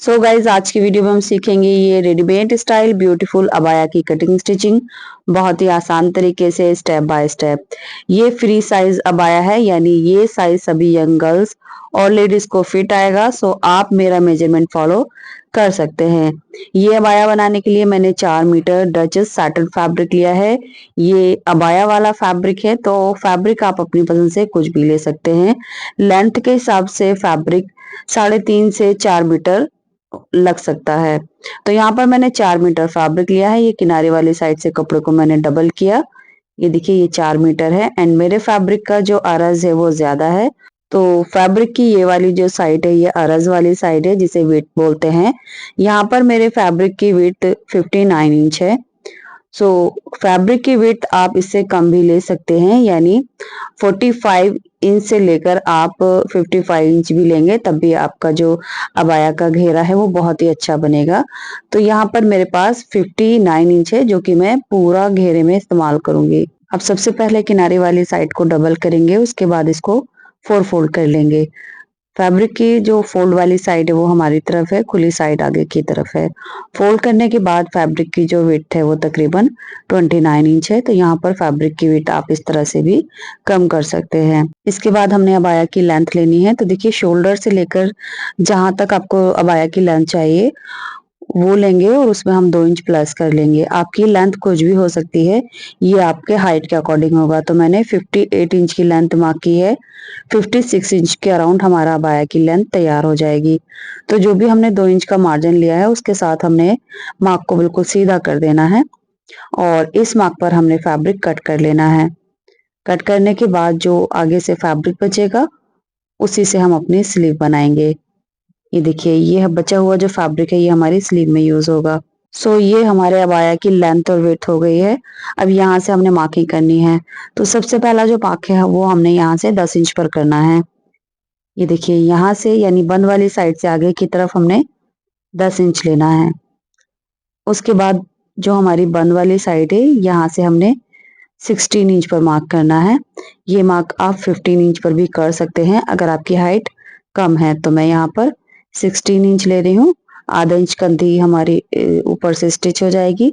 So guys आज की video में हम सीखेंगे ये रेडीमेड स्टाइल ब्यूटीफुल अबाया की कटिंग स्टिचिंग बहुत ही आसान तरीके से स्टेप बाय स्टेप। ये फ्री साइज अबाया है, यानी ये साइज सभी यंग गर्ल्स और लेडीज को फिट आएगा। सो आप मेरा मेजरमेंट फॉलो कर सकते हैं। ये अबाया बनाने के लिए मैंने 4 मीटर डचेस सैटिन फैब्रिक लिया है। ये अबाया वाला फैब्रिक है, तो फैब्रिक आप अपनी पसंद से कुछ भी ले सकते हैं। लेंथ के हिसाब से फैब्रिक 3.5 से 4 मीटर लग सकता है। तो यहाँ पर मैंने 4 मीटर फैब्रिक लिया है। ये किनारे वाली साइड से कपड़े को मैंने डबल किया। ये देखिए ये 4 मीटर है एंड मेरे फैब्रिक का जो अरज है वो ज्यादा है। तो फैब्रिक की ये वाली जो साइड है ये अरज वाली साइड है, जिसे विड्थ बोलते हैं। यहाँ पर मेरे फैब्रिक की विड्थ 59 इंच है। सो फैब्रिक की विड्थ आप इससे कम भी ले सकते हैं, यानी 45 इंच से लेकर आप 55 इंच भी लेंगे तब भी आपका जो अबाया का घेरा है वो बहुत ही अच्छा बनेगा। तो यहाँ पर मेरे पास 59 इंच है, जो कि मैं पूरा घेरे में इस्तेमाल करूंगी। अब सबसे पहले किनारे वाली साइड को डबल करेंगे, उसके बाद इसको 4 फोल्ड कर लेंगे। फैब्रिक की जो फोल्ड वाली साइड है वो हमारी तरफ है, खुली साइड आगे की तरफ है। फोल्ड करने के बाद फैब्रिक की जो विड्थ है वो तकरीबन 29 इंच है। तो यहाँ पर फैब्रिक की विड्थ आप इस तरह से भी कम कर सकते हैं। इसके बाद हमने अबाया की लेंथ लेनी है। तो देखिए शोल्डर से लेकर जहां तक आपको अबाया की लेंथ चाहिए वो लेंगे और उसमें हम 2 इंच प्लस कर लेंगे। आपकी लेंथ कुछ भी हो सकती है, ये आपके हाइट के अकॉर्डिंग होगा। तो मैंने 58 इंच की लेंथ मार्क की है। 56 इंच के अराउंड हमारा अबाया की लेंथ तैयार हो जाएगी। तो जो भी हमने 2 इंच का मार्जिन लिया है उसके साथ हमने मार्क को बिल्कुल सीधा कर देना है और इस मार्क पर हमने फैब्रिक कट कर लेना है। कट करने के बाद जो आगे से फैब्रिक बचेगा उसी से हम अपनी स्लीव बनाएंगे। ये देखिए ये बचा हुआ जो फैब्रिक है ये हमारी स्लीव में यूज होगा। सो ये हमारे अबाया की लेंथ और विड्थ हो गई है। अब यहाँ से हमने मार्किंग करनी है। तो सबसे पहला जो मार्क है वो हमने यहाँ से 10 इंच पर करना है। ये देखिए यहाँ से यानी बंद वाली साइड से आगे की तरफ हमने 10 इंच लेना है। उसके बाद जो हमारी बंद वाली साइड है यहाँ से हमने 16 इंच पर मार्क करना है। ये मार्क आप 15 इंच पर भी कर सकते हैं अगर आपकी हाइट कम है। तो मैं यहाँ पर 16 इंच ले रही हूँ। आधा इंच कंधी हमारी ऊपर से स्टिच हो जाएगी,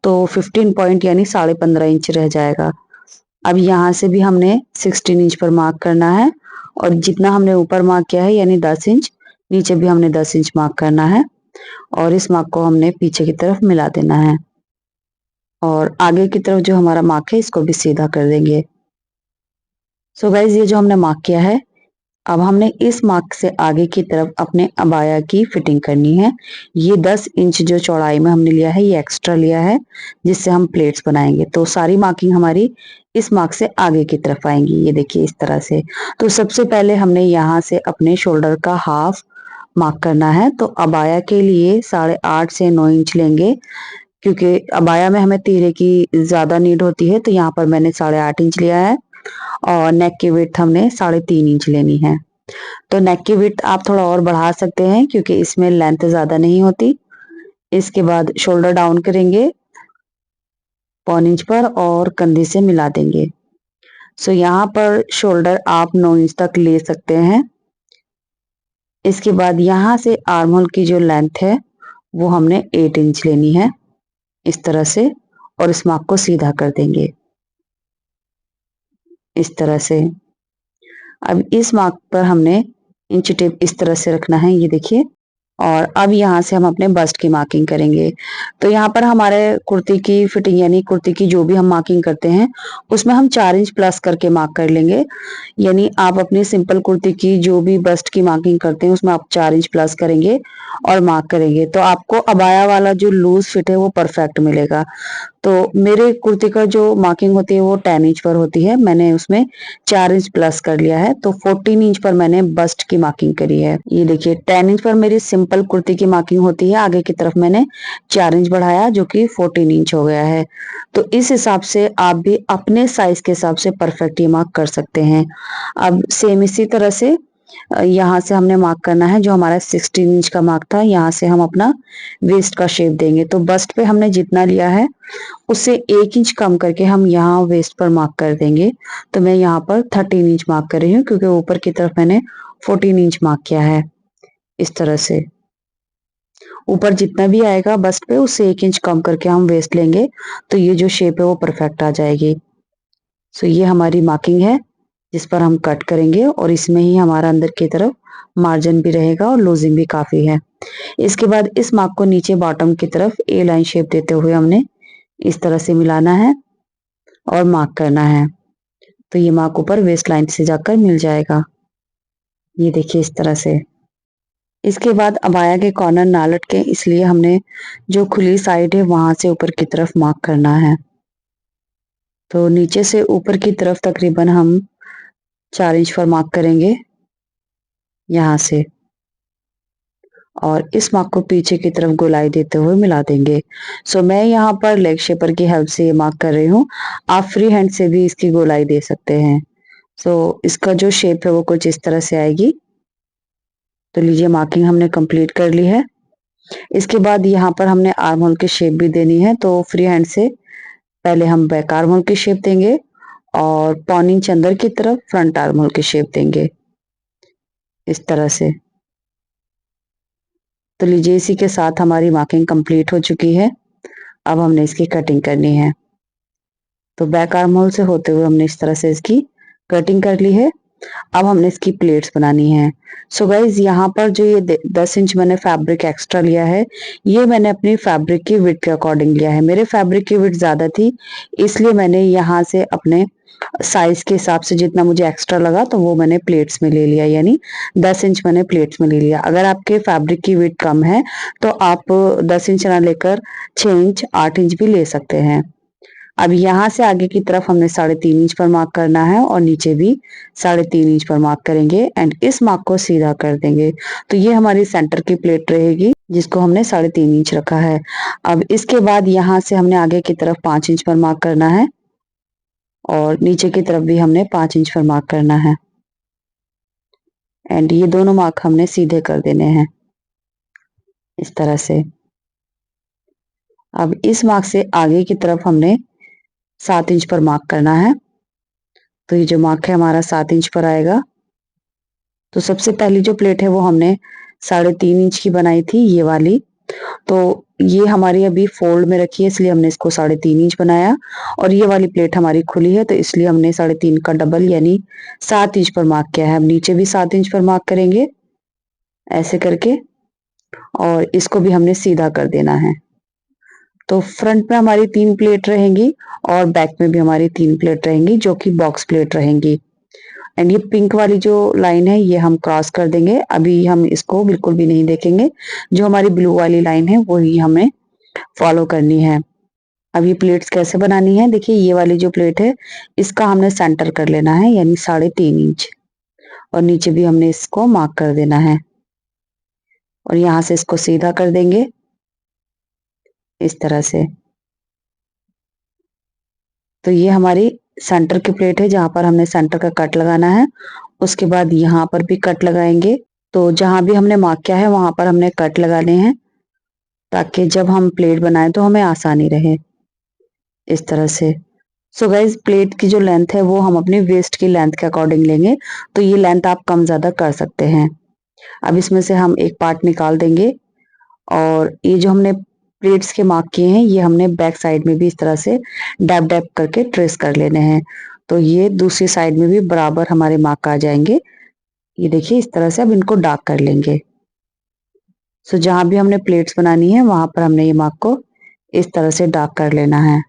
तो 15 पॉइंट यानी 15.5 इंच रह जाएगा। अब यहाँ से भी हमने 16 इंच पर मार्क करना है और जितना हमने ऊपर मार्क किया है यानी 10 इंच, नीचे भी हमने 10 इंच मार्क करना है और इस मार्क को हमने पीछे की तरफ मिला देना है और आगे की तरफ जो हमारा मार्क है इसको भी सीधा कर देंगे। सो गाइज ये जो हमने मार्क किया है, अब हमने इस मार्क से आगे की तरफ अपने अबाया की फिटिंग करनी है। ये 10 इंच जो चौड़ाई में हमने लिया है ये एक्स्ट्रा लिया है जिससे हम प्लेट्स बनाएंगे। तो सारी मार्किंग हमारी इस मार्क से आगे की तरफ आएंगी। ये देखिए इस तरह से। तो सबसे पहले हमने यहाँ से अपने शोल्डर का हाफ मार्क करना है। तो अबाया के लिए 8.5 से 9 इंच लेंगे, क्योंकि अबाया में हमें तीरे की ज्यादा नीड होती है। तो यहाँ पर मैंने 8.5 इंच लिया है और नेक की विड्थ हमने 3.5 इंच लेनी है। तो नेक की विड्थ आप थोड़ा और बढ़ा सकते हैं क्योंकि इसमें लेंथ ज्यादा नहीं होती। इसके बाद शोल्डर डाउन करेंगे 1.25 इंच पर और कंधे से मिला देंगे। सो यहाँ पर शोल्डर आप 9 इंच तक ले सकते हैं। इसके बाद यहाँ से आर्म होल की जो लेंथ है वो हमने 8 इंच लेनी है इस तरह से, और इस मार्क को सीधा कर देंगे इस तरह से। अब इस मार्क पर हमने इंच टेप इस तरह से रखना है, ये देखिए। और अब यहाँ से हम अपने बस्ट की मार्किंग करेंगे। तो यहाँ पर हमारे कुर्ती की फिटिंग यानी कुर्ती की जो भी हम मार्किंग करते हैं उसमें हम 4 इंच प्लस करके मार्क कर लेंगे। यानी आप अपनी सिंपल कुर्ती की जो भी बस्ट की मार्किंग करते हैं उसमें आप 4 इंच प्लस करेंगे और मार्क करेंगे, तो आपको अबाया वाला जो लूज फिट है वो परफेक्ट मिलेगा। तो मेरे कुर्ती का जो मार्किंग होती है वो 10 इंच पर होती है, मैंने उसमें 4 इंच प्लस कर लिया है। तो 14 इंच पर मैंने बस्ट की मार्किंग करी है। ये देखिए 10 इंच पर मेरी सिंपल कुर्ती की मार्किंग होती है, आगे की तरफ मैंने 4 इंच बढ़ाया जो कि 14 इंच हो गया है। तो इस हिसाब से आप भी अपने साइज के हिसाब से परफेक्ट ये मार्क कर सकते हैं। अब सेम इसी तरह से यहाँ से हमने मार्क करना है जो हमारा 16 इंच का मार्क था। यहाँ से हम अपना वेस्ट का शेप देंगे। तो बस्ट पे हमने जितना लिया है उससे 1 इंच कम करके हम यहाँ वेस्ट पर मार्क कर देंगे। तो मैं यहाँ पर 13 इंच मार्क कर रही हूँ क्योंकि ऊपर की तरफ मैंने 14 इंच मार्क किया है इस तरह से। ऊपर जितना भी आएगा बस्ट पे उससे 1 इंच कम करके हम वेस्ट लेंगे, तो ये जो शेप है वो परफेक्ट आ जाएगी। सो ये हमारी मार्किंग है जिस पर हम कट करेंगे और इसमें ही हमारा अंदर की तरफ मार्जिन भी रहेगा और लूजिंग भी काफी है। इसके बाद इस मार्क को नीचे बॉटम की तरफ ए लाइन शेप देते हुए हमने इस तरह से मिलाना है और मार्क करना है। तो ये मार्क ऊपर वेस्ट लाइन से जाकर मिल जाएगा। ये देखिए इस तरह से। इसके बाद अबाया के कॉर्नर ना लटके इसलिए हमने जो खुली साइड है वहां से ऊपर की तरफ मार्क करना है। तो नीचे से ऊपर की तरफ तकरीबन हम 4 इंच पर मार्क करेंगे यहाँ से, और इस मार्क को पीछे की तरफ गोलाई देते हुए मिला देंगे। सो मैं यहाँ पर लेग शेपर की हेल्प से ये मार्क कर रही हूँ। आप फ्री हैंड से भी इसकी गोलाई दे सकते हैं। सो इसका जो शेप है वो कुछ इस तरह से आएगी। तो लीजिए मार्किंग हमने कंप्लीट कर ली है। इसके बाद यहाँ पर हमने आर्म होल की शेप भी देनी है, तो फ्री हैंड से पहले हम बैक आर्म होल की शेप देंगे और पौनी इंच अंदर की तरफ फ्रंट आर्म होल की शेप देंगे इस तरह से। तो लीजिए इसी के साथ हमारी मार्किंग कंप्लीट हो चुकी है। अब हमने इसकी कटिंग करनी है। तो बैक आर्म होल से होते हुए हमने इस तरह से इसकी कटिंग कर ली है। अब हमने इसकी प्लेट्स बनानी है। सो गाइज यहाँ पर जो ये 10 इंच मैंने फैब्रिक एक्स्ट्रा लिया है, ये मैंने अपनी फैब्रिक की विड्थ के अकॉर्डिंग लिया है। मेरे फैब्रिक की विड्थ ज्यादा थी इसलिए मैंने यहाँ से अपने साइज के हिसाब से जितना मुझे एक्स्ट्रा लगा तो वो मैंने प्लेट्स में ले लिया, यानी 10 इंच मैंने प्लेट्स में ले लिया। अगर आपके फैब्रिक की विड्थ कम है तो आप 10 इंच ना लेकर 6 इंच 8 इंच भी ले सकते हैं। अब यहाँ से आगे की तरफ हमने 3.5 इंच पर मार्क करना है और नीचे भी 3.5 इंच पर मार्क करेंगे एंड इस मार्क को सीधा कर देंगे। तो ये हमारी सेंटर की प्लेट रहेगी जिसको हमने 3.5 इंच रखा है। अब इसके बाद यहाँ से हमने आगे की तरफ 5 इंच पर मार्क करना है और नीचे की तरफ भी हमने 5 इंच पर मार्क करना है एंड ये दोनों मार्क हमने सीधे कर देने हैं इस तरह से। अब इस मार्क से आगे की तरफ हमने 7 इंच पर मार्क करना है। तो ये जो मार्क है हमारा 7 इंच पर आएगा। तो सबसे पहली जो प्लेट है वो हमने 3.5 इंच की बनाई थी, ये वाली। तो ये हमारी अभी फोल्ड में रखी है इसलिए हमने इसको 3.5 इंच बनाया, और ये वाली प्लेट हमारी खुली है तो इसलिए हमने 3.5 का डबल यानी 7 इंच पर मार्क किया है। अब नीचे भी 7 इंच पर मार्क करेंगे ऐसे करके, और इसको भी हमने सीधा कर देना है। तो फ्रंट में हमारी 3 प्लेट रहेंगी और बैक में भी हमारी 3 प्लेट रहेंगी जो कि बॉक्स प्लेट रहेंगी। एंड ये पिंक वाली जो लाइन है ये हम क्रॉस कर देंगे, अभी हम इसको बिल्कुल भी नहीं देखेंगे। जो हमारी ब्लू वाली लाइन है वही हमें फॉलो करनी है। अब ये प्लेट्स कैसे बनानी है, देखिए ये वाली जो प्लेट है इसका हमने सेंटर कर लेना है यानी 3.5 इंच, और नीचे भी हमने इसको मार्क कर देना है और यहाँ से इसको सीधा कर देंगे इस तरह से। तो ये हमारी सेंटर की प्लेट है जहां पर हमने सेंटर का कट लगाना है। उसके बाद यहाँ पर भी कट लगाएंगे। तो जहां भी हमने मार्क किया है वहां पर हमने कट लगाने हैं ताकि जब हम प्लेट बनाए तो हमें आसानी रहे इस तरह से। सो गाइज प्लेट की जो लेंथ है वो हम अपनी वेस्ट की लेंथ के अकॉर्डिंग लेंगे, तो ये लेंथ आप कम ज्यादा कर सकते हैं। अब इसमें से हम एक पार्ट निकाल देंगे और ये जो हमने प्लेट्स के मार्क किए हैं ये हमने बैक साइड में भी इस तरह से डैप डैप करके ट्रेस कर लेने हैं। तो ये दूसरी साइड में भी बराबर हमारे मार्क आ जाएंगे। ये देखिए इस तरह से अब इनको डार्क कर लेंगे। सो जहां भी हमने प्लेट्स बनानी है वहां पर हमने ये मार्क को इस तरह से डार्क कर लेना है।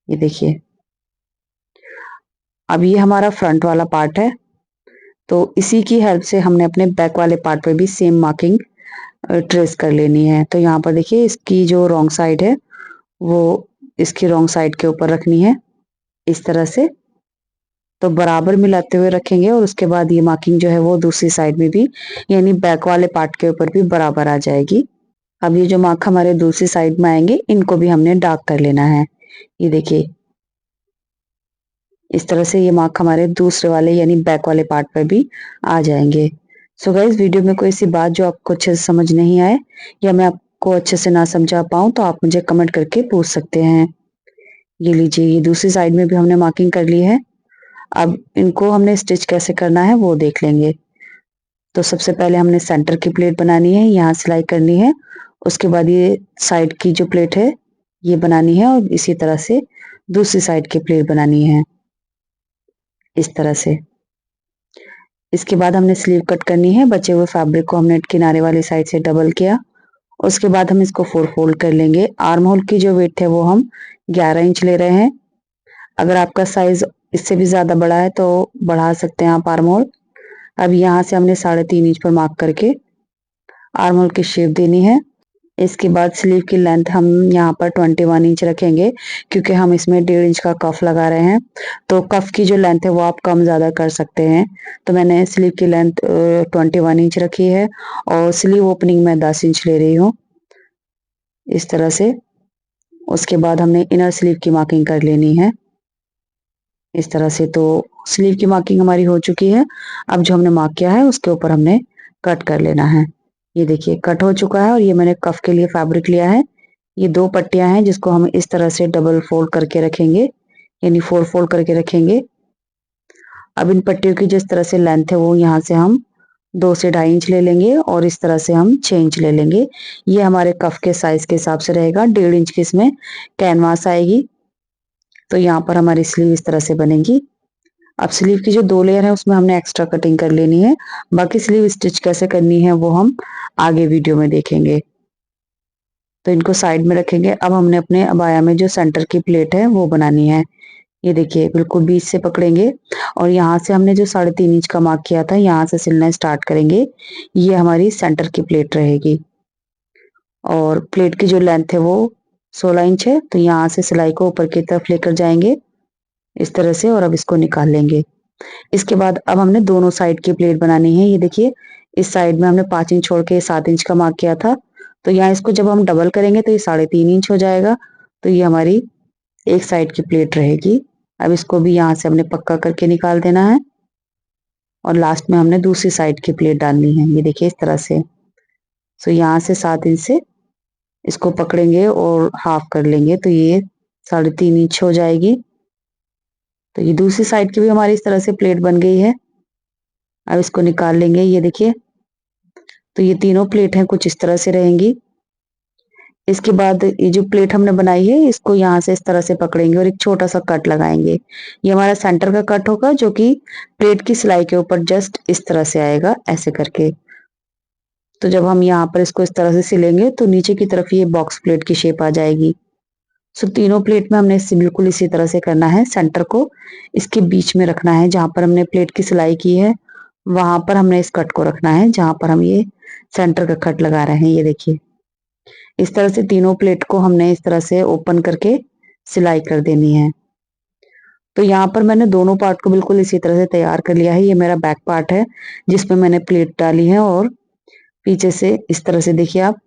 ये देखिए अब ये हमारा फ्रंट वाला पार्ट है, तो इसी की हेल्प से हमने अपने बैक वाले पार्ट पे भी सेम मार्किंग ट्रेस कर लेनी है। तो यहाँ पर देखिए इसकी जो रॉन्ग साइड है वो इसकी रॉन्ग साइड के ऊपर रखनी है इस तरह से। तो बराबर मिलाते हुए रखेंगे और उसके बाद ये मार्किंग जो है वो दूसरी साइड में भी यानी बैक वाले पार्ट के ऊपर भी बराबर आ जाएगी। अब ये जो मार्क हमारे दूसरी साइड में आएंगे इनको भी हमने डार्क कर लेना है। ये देखिए इस तरह से ये मार्क हमारे दूसरे वाले यानी बैक वाले पार्ट पर भी आ जाएंगे। सो गाइस वीडियो में कोई सी बात जो आपको अच्छे से समझ नहीं आए या मैं आपको अच्छे से ना समझा पाऊं तो आप मुझे कमेंट करके पूछ सकते हैं। ये लीजिए ये दूसरी साइड में भी हमने मार्किंग कर ली है। अब इनको हमने स्टिच कैसे करना है वो देख लेंगे। तो सबसे पहले हमने सेंटर की प्लेट बनानी है, यहाँ सिलाई करनी है। उसके बाद ये साइड की जो प्लेट है ये बनानी है और इसी तरह से दूसरी साइड की प्लेट बनानी है, इस तरह से। इसके बाद हमने स्लीव कट करनी है। बचे हुए फैब्रिक को हमने किनारे वाली साइड से डबल किया। उसके बाद हम इसको 4 फोल्ड कर लेंगे। आर्म होल की जो विड्थ है वो हम 11 इंच ले रहे हैं। अगर आपका साइज इससे भी ज्यादा बड़ा है तो बढ़ा सकते हैं आप आर्म होल। अब यहाँ से हमने 3.5 इंच पर मार्क करके आर्म होल की शेप देनी है। इसके बाद स्लीव की लेंथ हम यहाँ पर 21 इंच रखेंगे, क्योंकि हम इसमें 1.5 इंच का कफ लगा रहे हैं। तो कफ की जो लेंथ है वो आप कम ज्यादा कर सकते हैं। तो मैंने स्लीव की लेंथ 21 इंच रखी है और स्लीव ओपनिंग में 10 इंच ले रही हूँ, इस तरह से। उसके बाद हमने इनर स्लीव की मार्किंग कर लेनी है, इस तरह से। तो स्लीव की मार्किंग हमारी हो चुकी है। अब जो हमने मार्क किया है उसके ऊपर हमने कट कर लेना है। ये देखिए कट हो चुका है और ये मैंने कफ के लिए फैब्रिक लिया है। ये 2 पट्टियां हैं जिसको हम इस तरह से डबल फोल्ड करके रखेंगे, यानी 4 फोल्ड करके रखेंगे। अब इन पट्टियों की जिस तरह से लेंथ है वो यहाँ से हम 2 से 2.5 इंच ले लेंगे और इस तरह से हम 6 इंच ले लेंगे। ये हमारे कफ के साइज के हिसाब से रहेगा। 1.5 इंच की इसमें कैनवास आएगी। तो यहाँ पर हमारी स्लीव इस तरह से बनेगी। अब स्लीव की जो 2 लेयर है उसमें हमने एक्स्ट्रा कटिंग कर लेनी है। बाकी स्लीव स्टिच कैसे करनी है वो हम आगे वीडियो में देखेंगे। तो इनको साइड में रखेंगे। अब हमने अपने अबाया में जो सेंटर की प्लेट है वो बनानी है। ये देखिए बिल्कुल बीच से पकड़ेंगे और यहाँ से हमने जो 3.5 इंच का मार्क किया था यहाँ से सिलना स्टार्ट करेंगे। ये हमारी सेंटर की प्लेट रहेगी और प्लेट की जो लेंथ है वो 16 इंच है। तो यहाँ से सिलाई को ऊपर की तरफ लेकर जाएंगे इस तरह से और अब इसको निकाल लेंगे। इसके बाद अब हमने दोनों साइड की प्लेट बनानी है। ये देखिए इस साइड में हमने 5 इंच छोड़ के 7 इंच का मार्क किया था। तो यहाँ इसको जब हम डबल करेंगे तो ये 3.5 इंच हो जाएगा। तो ये हमारी एक साइड की प्लेट रहेगी। अब इसको भी यहाँ से हमने पक्का करके निकाल देना है और लास्ट में हमने दूसरी साइड की प्लेट डालनी है। ये देखिए इस तरह से। तो यहाँ से 7 इंच से इसको पकड़ेंगे और हाफ कर लेंगे तो ये 3.5 इंच हो जाएगी। तो ये दूसरी साइड की भी हमारी इस तरह से प्लेट बन गई है। अब इसको निकाल लेंगे। ये देखिए तो ये तीनों प्लेट हैं कुछ इस तरह से रहेंगी। इसके बाद ये जो प्लेट हमने बनाई है इसको यहाँ से इस तरह से पकड़ेंगे और एक छोटा सा कट लगाएंगे। ये हमारा सेंटर का कट होगा जो कि प्लेट की सिलाई के ऊपर जस्ट इस तरह से आएगा, ऐसे करके। तो जब हम यहाँ पर इसको इस तरह से सिलेंगे तो नीचे की तरफ ये बॉक्स प्लेट की शेप आ जाएगी। सो तीनों प्लेट में हमने इसे बिल्कुल इसी तरह से करना है। सेंटर को इसके बीच में रखना है, जहां पर हमने प्लेट की सिलाई की है वहां पर हमने इस कट को रखना है, जहां पर हम ये सेंटर का कट लगा रहे हैं। ये देखिए इस तरह से तीनों प्लेट को हमने इस तरह से ओपन करके सिलाई कर देनी है। तो यहाँ पर मैंने दोनों पार्ट को बिल्कुल इसी तरह से तैयार कर लिया है। ये मेरा बैक पार्ट है जिसमें मैंने प्लेट डाली है और पीछे से इस तरह से देखिए आप,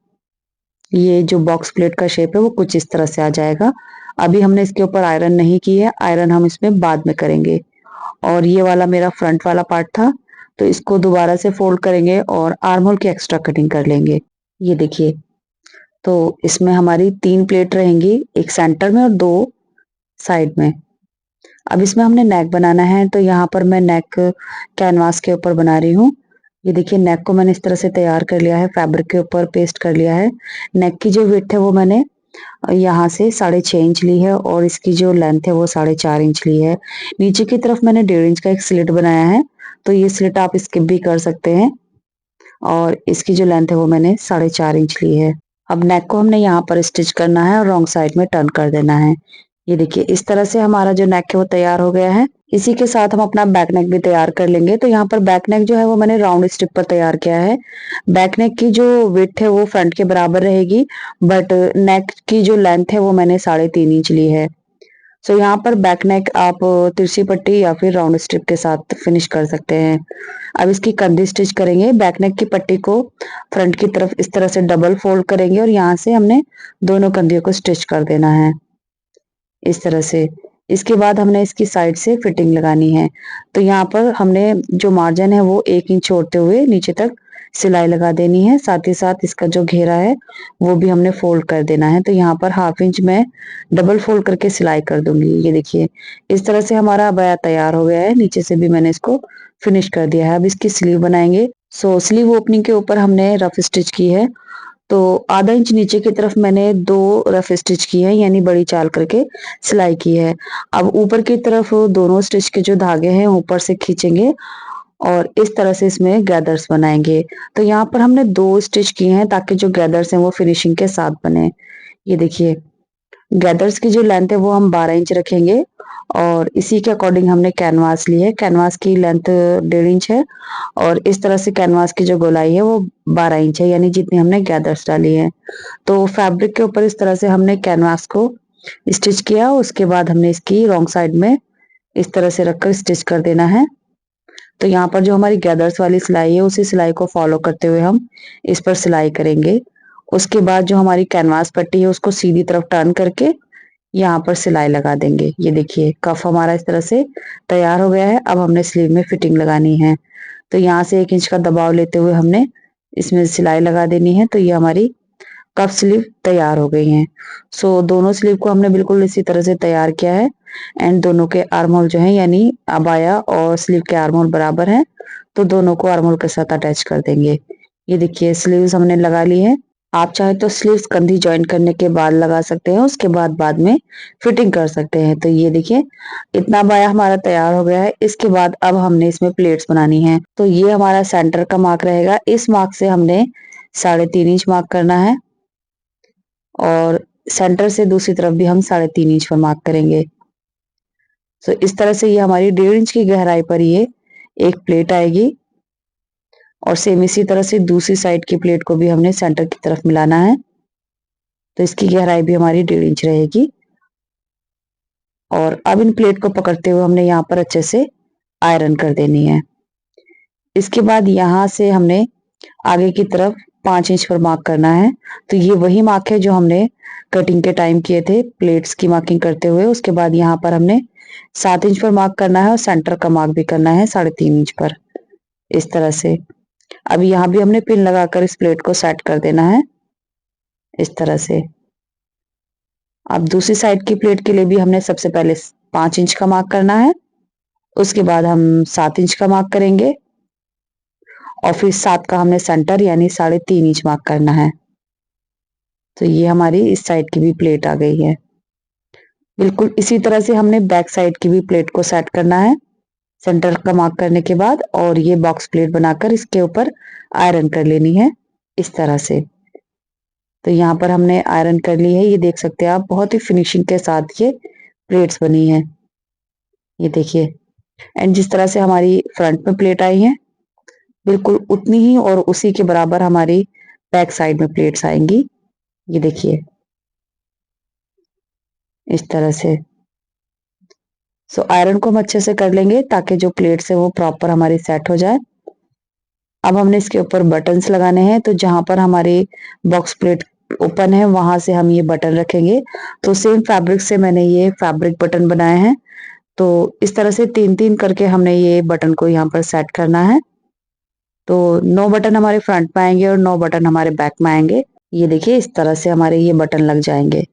ये जो बॉक्स प्लेट का शेप है वो कुछ इस तरह से आ जाएगा। अभी हमने इसके ऊपर आयरन नहीं की है, आयरन हम इसमें बाद में करेंगे। और ये वाला मेरा फ्रंट वाला पार्ट था, तो इसको दोबारा से फोल्ड करेंगे और आर्म होल की एक्स्ट्रा कटिंग कर लेंगे। ये देखिए तो इसमें हमारी 3 प्लेट रहेंगी, एक सेंटर में और 2 साइड में। अब इसमें हमने नेक बनाना है तो यहाँ पर मैं नेक कैनवास के ऊपर बना रही हूँ। ये देखिए नेक को मैंने इस तरह से तैयार कर लिया है, फैब्रिक के ऊपर पेस्ट कर लिया है। नेक की जो विड्थ है वो मैंने यहाँ से 6.5 इंच ली है और इसकी जो लेंथ है वो 4.5 इंच ली है। नीचे की तरफ मैंने 1.5 इंच का एक स्लिट बनाया है, तो ये स्लिट आप स्किप भी कर सकते हैं। और इसकी जो लेंथ है वो मैंने 4.5 इंच ली है। अब नेक को हमने यहाँ पर स्टिच करना है और रॉन्ग साइड में टर्न कर देना है। ये देखिए इस तरह से हमारा जो नेक है वो तैयार हो गया है। इसी के साथ हम अपना बैक नेक भी तैयार कर लेंगे। तो यहाँ पर बैक नेक जो है वो मैंने राउंड स्ट्रिप पर तैयार किया है। बैक नेक की जो विड्थ है वो फ्रंट के बराबर रहेगी, बट नेक की जो लेंथ है वो मैंने 3.5 इंच ली है। सो यहाँ पर बैक नेक आप तिरछी पट्टी या फिर राउंड स्ट्रिप के साथ फिनिश कर सकते हैं। अब इसकी कंधी स्टिच करेंगे। बैक नेक की पट्टी को फ्रंट की तरफ इस तरह से डबल फोल्ड करेंगे और यहाँ से हमने दोनों कंधियों को स्टिच कर देना है, इस तरह से। इसके बाद हमने इसकी साइड से फिटिंग लगानी है। तो यहाँ पर हमने जो मार्जिन है वो 1 इंच छोड़ते हुए नीचे तक सिलाई लगा देनी है। साथ ही साथ इसका जो घेरा है वो भी हमने फोल्ड कर देना है। तो यहाँ पर 1/2 इंच में डबल फोल्ड करके सिलाई कर दूंगी। ये देखिए इस तरह से हमारा अबाया तैयार हो गया है। नीचे से भी मैंने इसको फिनिश कर दिया है। अब इसकी स्लीव बनाएंगे। सो स्लीव ओपनिंग के ऊपर हमने रफ स्टिच की है, तो आधा इंच नीचे की तरफ मैंने 2 रफ स्टिच की है, यानी बड़ी चाल करके सिलाई की है। अब ऊपर की तरफ दोनों स्टिच के जो धागे हैं ऊपर से खींचेंगे और इस तरह से इसमें गैदर्स बनाएंगे। तो यहाँ पर हमने 2 स्टिच किए हैं ताकि जो गैदर्स हैं वो फिनिशिंग के साथ बने। ये देखिए, गैदर्स की जो लेंथ है वो हम 12 इंच रखेंगे और इसी के अकॉर्डिंग हमने कैनवास ली है। कैनवास की लेंथ 1.5 इंच है और इस तरह से कैनवास की जो गोलाई है वो 12 इंच है, यानी जितनी हमने गैदर्स डाली है। तो फैब्रिक के ऊपर इस तरह से हमने कैनवास को स्टिच किया, उसके बाद हमने इसकी रॉन्ग साइड में इस तरह से रखकर स्टिच कर देना है। तो यहाँ पर जो हमारी गैदर्स वाली सिलाई है उसी सिलाई को फॉलो करते हुए हम इस पर सिलाई करेंगे। उसके बाद जो हमारी कैनवास पट्टी है उसको सीधी तरफ टर्न करके यहाँ पर सिलाई लगा देंगे। ये देखिए, कफ हमारा इस तरह से तैयार हो गया है। अब हमने स्लीव में फिटिंग लगानी है, तो यहाँ से 1 इंच का दबाव लेते हुए हमने इसमें सिलाई लगा देनी है। तो ये हमारी कफ स्लीव तैयार हो गई हैं। सो दोनों स्लीव को हमने बिल्कुल इसी तरह से तैयार किया है एंड दोनों के आर्म होल जो है, यानी अबाया और स्लीव के आर्म होल बराबर हैं, तो दोनों को आर्म होल के साथ अटैच कर देंगे। ये देखिए, स्लीव्स हमने लगा ली है। आप चाहे तो स्लीव्स कंधी ज्वाइन करने के बाद लगा सकते हैं, उसके बाद में फिटिंग कर सकते हैं। तो ये देखिए, इतना अबाया हमारा तैयार हो गया है। इसके बाद अब हमने इसमें प्लेट्स बनानी है। तो ये हमारा सेंटर का मार्क रहेगा। इस मार्क से हमने 3.5 इंच मार्क करना है और सेंटर से दूसरी तरफ भी हम 3.5 इंच पर मार्क करेंगे। तो इस तरह से ये हमारी 1.5 इंच की गहराई पर ये एक प्लेट आएगी और सेम इसी तरह से दूसरी साइड की प्लेट को भी हमने सेंटर की तरफ मिलाना है। तो इसकी गहराई भी हमारी 1.5 इंच रहेगी और अब इन प्लेट को पकड़ते हुए हमने यहाँ पर अच्छे से आयरन कर देनी है। इसके बाद यहाँ से हमने आगे की तरफ 5 इंच पर मार्क करना है। तो ये वही मार्क है जो हमने कटिंग के टाइम किए थे प्लेट्स की मार्किंग करते हुए। उसके बाद यहाँ पर हमने 7 इंच पर मार्क करना है और सेंटर का मार्क भी करना है 3.5 इंच पर, इस तरह से। अब यहाँ भी हमने पिन लगाकर इस प्लेट को सेट कर देना है, इस तरह से। अब दूसरी साइड की प्लेट के लिए भी हमने सबसे पहले 5 इंच का मार्क करना है, उसके बाद हम 7 इंच का मार्क करेंगे और फिर 7 का हमने सेंटर यानी 3.5 इंच मार्क करना है। तो ये हमारी इस साइड की भी प्लेट आ गई है। बिल्कुल इसी तरह से हमने बैक साइड की भी प्लेट को सेट करना है सेंटर का मार्क करने के बाद, और ये बॉक्स प्लेट बनाकर इसके ऊपर आयरन कर लेनी है, इस तरह से। तो यहाँ पर हमने आयरन कर ली है। ये देख सकते हैं आप, बहुत ही फिनिशिंग के साथ ये प्लेट्स बनी है। ये देखिए, एंड जिस तरह से हमारी फ्रंट में प्लेट आई है बिल्कुल उतनी ही और उसी के बराबर हमारी बैक साइड में प्लेट्स आएंगी। ये देखिए, इस तरह से। सो आयरन को हम अच्छे से कर लेंगे ताकि जो प्लेट्स है वो प्रॉपर हमारी सेट हो जाए। अब हमने इसके ऊपर बटन्स लगाने हैं, तो जहां पर हमारी बॉक्स प्लेट ओपन है वहां से हम ये बटन रखेंगे। तो सेम फैब्रिक से मैंने ये फैब्रिक बटन बनाए हैं। तो इस तरह से 3-3 करके हमने ये बटन को यहाँ पर सेट करना है। तो 9 बटन हमारे फ्रंट में आएंगे और 9 बटन हमारे बैक में आएंगे। ये देखिए, इस तरह से हमारे ये बटन लग जाएंगे।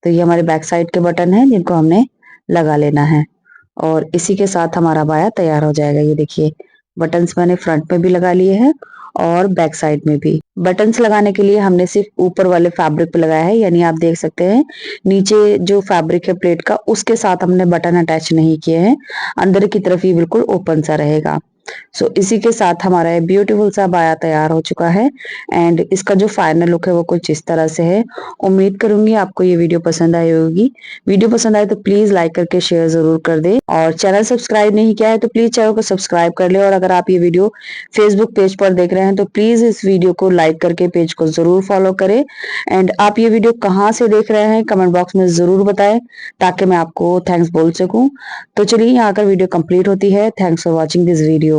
तो ये हमारे बैक साइड के बटन हैं जिनको हमने लगा लेना है और इसी के साथ हमारा बाया तैयार हो जाएगा। ये देखिए, बटन्स मैंने फ्रंट में भी लगा लिए हैं और बैक साइड में भी। बटन्स लगाने के लिए हमने सिर्फ ऊपर वाले फैब्रिक पे लगाया है, यानी आप देख सकते हैं नीचे जो फैब्रिक है प्लेट का उसके साथ हमने बटन अटैच नहीं किए हैं। अंदर की तरफ ही बिल्कुल ओपन सा रहेगा। सो इसी के साथ हमारा ये ब्यूटीफुल सा बाया तैयार हो चुका है एंड इसका जो फाइनल लुक है वो कुछ इस तरह से है। उम्मीद करूंगी आपको ये वीडियो पसंद आई होगी। वीडियो पसंद आए तो प्लीज लाइक करके शेयर जरूर कर दे और चैनल सब्सक्राइब नहीं किया है तो प्लीज चैनल को सब्सक्राइब कर ले। और अगर आप ये वीडियो फेसबुक पेज पर देख रहे हैं तो प्लीज इस वीडियो को लाइक करके पेज को जरूर फॉलो करें। एंड आप ये वीडियो कहाँ से देख रहे हैं कमेंट बॉक्स में जरूर बताएं ताकि मैं आपको थैंक्स बोल सकूं। तो चलिए, यहाँ कर वीडियो कंप्लीट होती है। Thanks for watching this video.